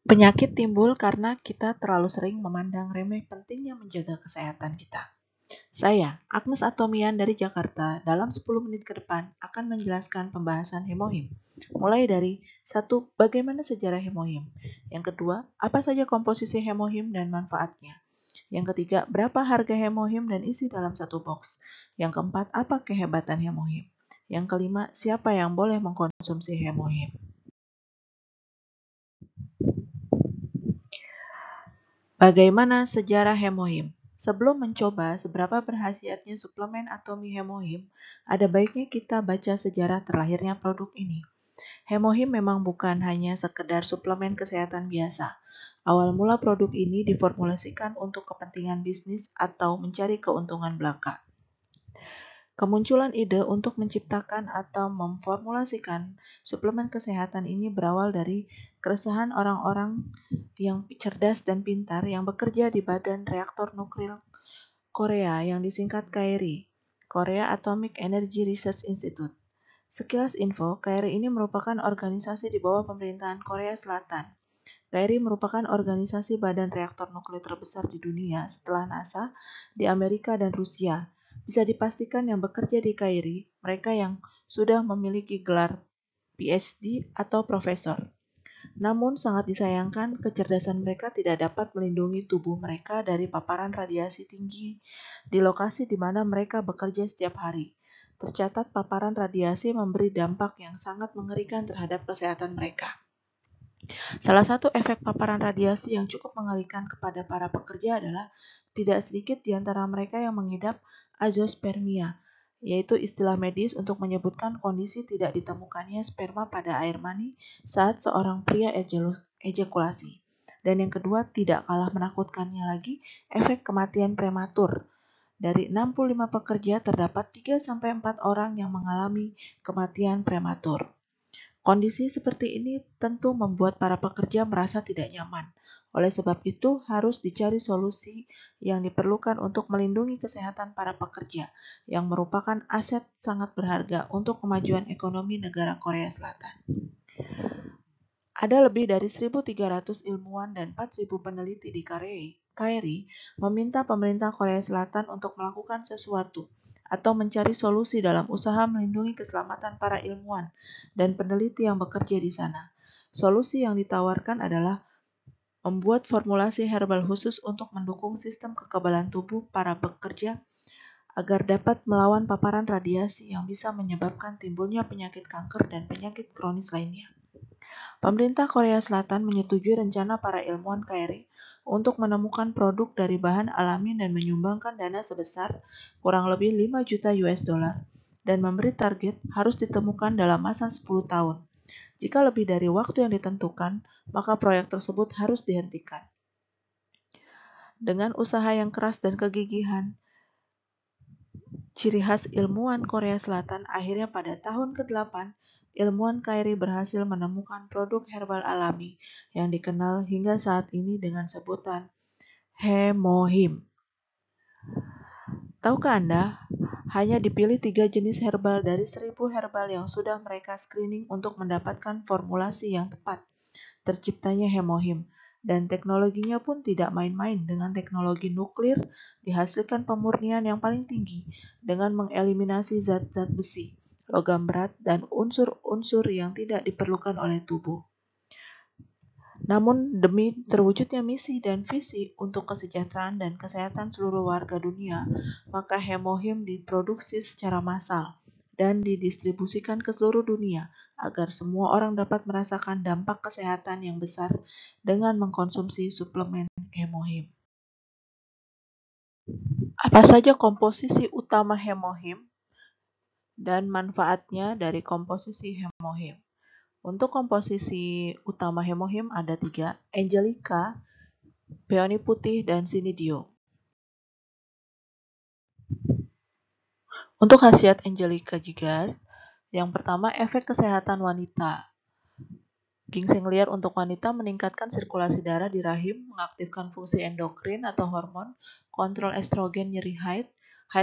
Penyakit timbul karena kita terlalu sering memandang remeh pentingnya menjaga kesehatan kita. Saya, Agnes Atomian dari Jakarta, dalam 10 menit ke depan akan menjelaskan pembahasan hemohim. Mulai dari 1. Bagaimana sejarah hemohim? Yang kedua, apa saja komposisi hemohim dan manfaatnya? Yang ketiga, berapa harga hemohim dan isi dalam satu box? Yang keempat, apa kehebatan hemohim? Yang kelima, siapa yang boleh mengkonsumsi hemohim? Bagaimana sejarah hemohim? Sebelum mencoba seberapa berkhasiatnya suplemen atomi hemohim, ada baiknya kita baca sejarah terlahirnya produk ini. Hemohim memang bukan hanya sekedar suplemen kesehatan biasa. Awal mula produk ini diformulasikan untuk kepentingan bisnis atau mencari keuntungan belaka. Kemunculan ide untuk menciptakan atau memformulasikan suplemen kesehatan ini berawal dari keresahan orang-orang yang cerdas dan pintar yang bekerja di Badan Reaktor Nuklir Korea yang disingkat KRI, Korea Atomic Energy Research Institute. Sekilas info, KRI ini merupakan organisasi di bawah pemerintahan Korea Selatan. KRI merupakan organisasi badan reaktor nuklir terbesar di dunia setelah NASA di Amerika dan Rusia. Bisa dipastikan yang bekerja di KRI, mereka yang sudah memiliki gelar PhD atau profesor. Namun sangat disayangkan kecerdasan mereka tidak dapat melindungi tubuh mereka dari paparan radiasi tinggi di lokasi di mana mereka bekerja setiap hari. Tercatat paparan radiasi memberi dampak yang sangat mengerikan terhadap kesehatan mereka. Salah satu efek paparan radiasi yang cukup mengerikan kepada para pekerja adalah tidak sedikit di antara mereka yang mengidap azoospermia, yaitu istilah medis untuk menyebutkan kondisi tidak ditemukannya sperma pada air mani saat seorang pria ejakulasi. Dan yang kedua, tidak kalah menakutkannya lagi, efek kematian prematur. Dari 65 pekerja terdapat 3-4 orang yang mengalami kematian prematur. Kondisi seperti ini tentu membuat para pekerja merasa tidak nyaman. Oleh sebab itu, harus dicari solusi yang diperlukan untuk melindungi kesehatan para pekerja, yang merupakan aset sangat berharga untuk kemajuan ekonomi negara Korea Selatan. Ada lebih dari 1.300 ilmuwan dan 4.000 peneliti di KRI meminta pemerintah Korea Selatan untuk melakukan sesuatu atau mencari solusi dalam usaha melindungi keselamatan para ilmuwan dan peneliti yang bekerja di sana. Solusi yang ditawarkan adalah membuat formulasi herbal khusus untuk mendukung sistem kekebalan tubuh para pekerja agar dapat melawan paparan radiasi yang bisa menyebabkan timbulnya penyakit kanker dan penyakit kronis lainnya. Pemerintah Korea Selatan menyetujui rencana para ilmuwan KRI untuk menemukan produk dari bahan alami dan menyumbangkan dana sebesar kurang lebih 5 juta US dollar dan memberi target harus ditemukan dalam masa 10 tahun. Jika lebih dari waktu yang ditentukan, maka proyek tersebut harus dihentikan. Dengan usaha yang keras dan kegigihan, ciri khas ilmuwan Korea Selatan, akhirnya pada tahun ke-8, ilmuwan KRI berhasil menemukan produk herbal alami yang dikenal hingga saat ini dengan sebutan hemohim. Tahukah Anda, hanya dipilih 3 jenis herbal dari 1.000 herbal yang sudah mereka screening untuk mendapatkan formulasi yang tepat. Terciptanya hemohim, dan teknologinya pun tidak main-main. Dengan teknologi nuklir dihasilkan pemurnian yang paling tinggi dengan mengeliminasi zat-zat besi, logam berat, dan unsur-unsur yang tidak diperlukan oleh tubuh. Namun demi terwujudnya misi dan visi untuk kesejahteraan dan kesehatan seluruh warga dunia, maka hemohim diproduksi secara massal dan didistribusikan ke seluruh dunia agar semua orang dapat merasakan dampak kesehatan yang besar dengan mengkonsumsi suplemen hemohim. Apa saja komposisi utama hemohim dan manfaatnya dari komposisi hemohim? Untuk komposisi utama hemohim ada 3, Angelica, peony putih, dan sinidio. Untuk khasiat Angelica gigas, yang pertama efek kesehatan wanita. Ginseng liar untuk wanita meningkatkan sirkulasi darah di rahim, mengaktifkan fungsi endokrin atau hormon, kontrol estrogen nyeri haid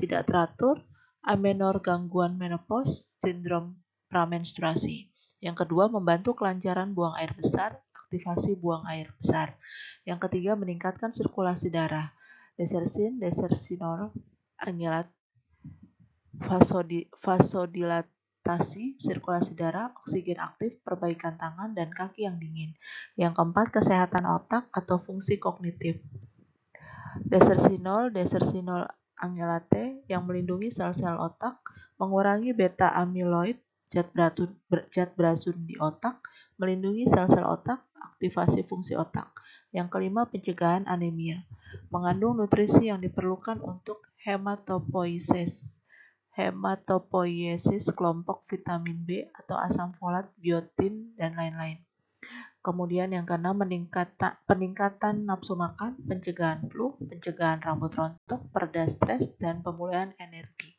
tidak teratur, amenor gangguan menopause, sindrom pramenstruasi. Yang kedua, membantu kelancaran buang air besar, aktivasi buang air besar. Yang ketiga, meningkatkan sirkulasi darah. Desersin, desersinol, angilat, vasodilatasi, sirkulasi darah, oksigen aktif, perbaikan tangan dan kaki yang dingin. Yang keempat, kesehatan otak atau fungsi kognitif. Desersinol, desersinol angelate yang melindungi sel-sel otak, mengurangi beta amyloid, zat beracun di otak, melindungi sel-sel otak, aktivasi fungsi otak. Yang kelima, pencegahan anemia, mengandung nutrisi yang diperlukan untuk hematopoiesis kelompok vitamin B atau asam folat, biotin, dan lain-lain. Kemudian yang keenam, peningkatan nafsu makan, pencegahan flu, pencegahan rambut rontok, pereda stres, dan pemulihan energi.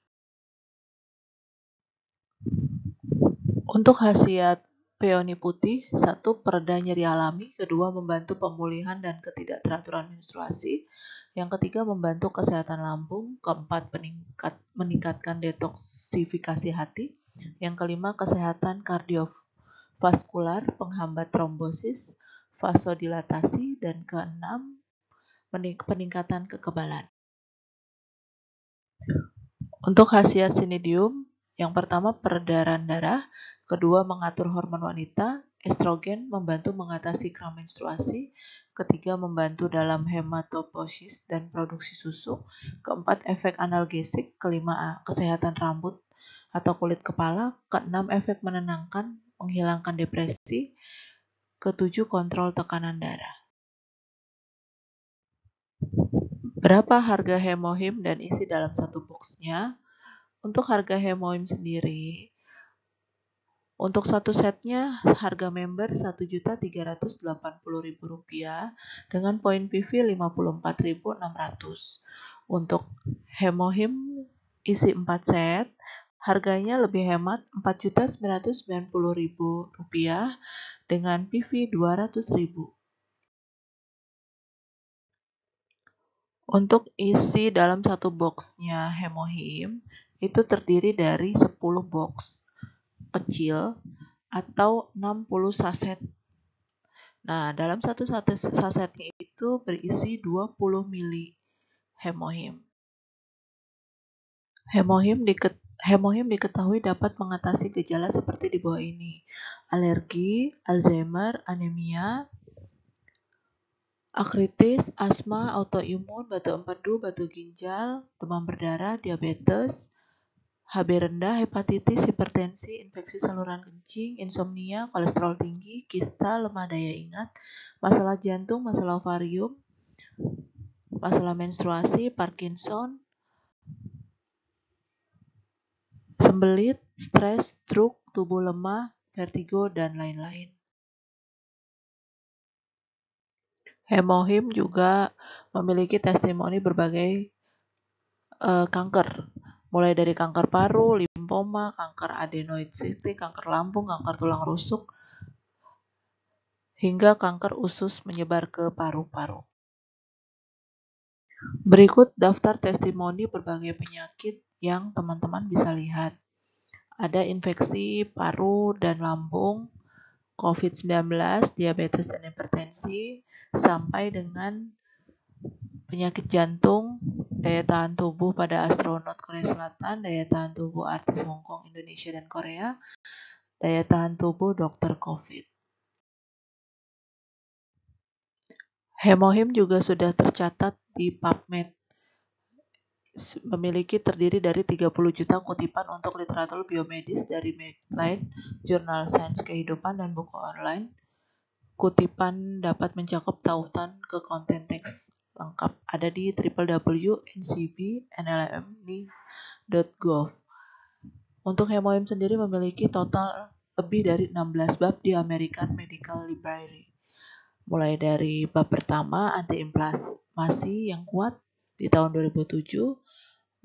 Untuk khasiat peony putih, 1. Pereda nyeri alami, kedua membantu pemulihan dan ketidakteraturan menstruasi, yang ketiga membantu kesehatan lambung, keempat meningkatkan detoksifikasi hati, yang kelima kesehatan kardiovaskular, penghambat trombosis, vasodilatasi, dan keenam peningkatan kekebalan. Untuk khasiat sinidium, yang pertama peredaran darah, kedua mengatur hormon wanita, estrogen membantu mengatasi kram menstruasi, ketiga membantu dalam hematopoiesis dan produksi susu, keempat efek analgesik, kelima kesehatan rambut atau kulit kepala, keenam efek menenangkan, menghilangkan depresi, ketujuh kontrol tekanan darah. Berapa harga Hemohim dan isi dalam satu boxnya? Untuk harga Hemohim sendiri, untuk satu setnya harga member Rp1.380.000 dengan poin PV 54.600. Untuk Hemohim isi 4 set, harganya lebih hemat Rp4.990.000 dengan PV 200.000. Untuk isi dalam satu boxnya Hemohim itu terdiri dari 10 box kecil atau 60 saset. Nah, dalam satu sasetnya itu berisi 20 mili Hemohim. Hemohim diketahui dapat mengatasi gejala seperti di bawah ini: alergi, Alzheimer, anemia, artritis, asma, autoimun, batu empedu, batu ginjal, demam berdarah, diabetes, HB rendah, hepatitis, hipertensi, infeksi saluran kencing, insomnia, kolesterol tinggi, kista, lemah daya ingat, masalah jantung, masalah ovarium, masalah menstruasi, Parkinson, sembelit, stres, stroke, tubuh lemah, vertigo, dan lain-lain. Hemohim juga memiliki testimoni berbagai kanker, mulai dari kanker paru, limfoma, kanker adenoid cystic, kanker lambung, kanker tulang rusuk, hingga kanker usus menyebar ke paru-paru. Berikut daftar testimoni berbagai penyakit yang teman-teman bisa lihat. Ada infeksi paru dan lambung, COVID-19, diabetes dan hipertensi, sampai dengan penyakit jantung, daya tahan tubuh pada astronot Korea Selatan, daya tahan tubuh artis Hong Kong, Indonesia, dan Korea, daya tahan tubuh dokter COVID. Hemohim juga sudah tercatat di PubMed, memiliki terdiri dari 30 juta kutipan untuk literatur biomedis dari Medline, jurnal sains kehidupan, dan buku online. Kutipan dapat mencakup tautan ke konten teks lengkap. Ada di www.ncb.nlm.gov. Untuk Hemohim sendiri memiliki total lebih dari 16 bab di American Medical Library. Mulai dari bab pertama, antiinflamasi yang kuat di tahun 2007,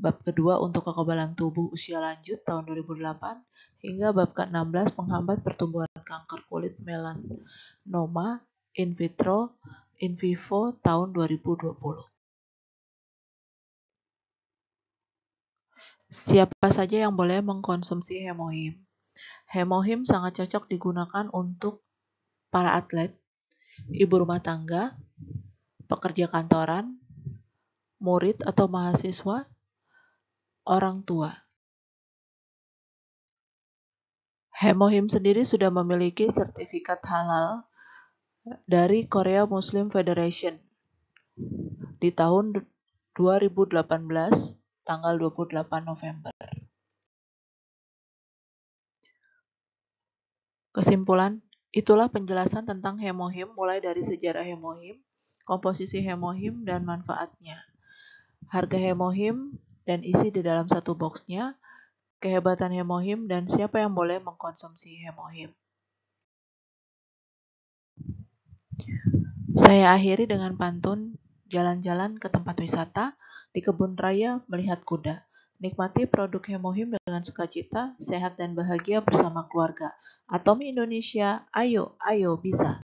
bab kedua untuk kekebalan tubuh usia lanjut tahun 2008, hingga bab ke-16 penghambat pertumbuhan kanker kulit melanoma in vitro in vivo tahun 2020. Siapa saja yang boleh mengkonsumsi Hemohim? Hemohim sangat cocok digunakan untuk para atlet ibu rumah tangga, pekerja kantoran, murid atau mahasiswa, orang tua. Hemohim sendiri sudah memiliki sertifikat halal dari Korea Muslim Federation di tahun 2018, tanggal 28 November. Kesimpulan, itulah penjelasan tentang hemohim mulai dari sejarah hemohim, komposisi hemohim, dan manfaatnya. Harga hemohim dan isi di dalam satu boxnya, kehebatan hemohim, dan siapa yang boleh mengkonsumsi hemohim. Saya akhiri dengan pantun jalan-jalan ke tempat wisata, di kebun raya melihat kuda. Nikmati produk hemohim dengan sukacita, sehat dan bahagia bersama keluarga. Atomi Indonesia, ayo, ayo bisa.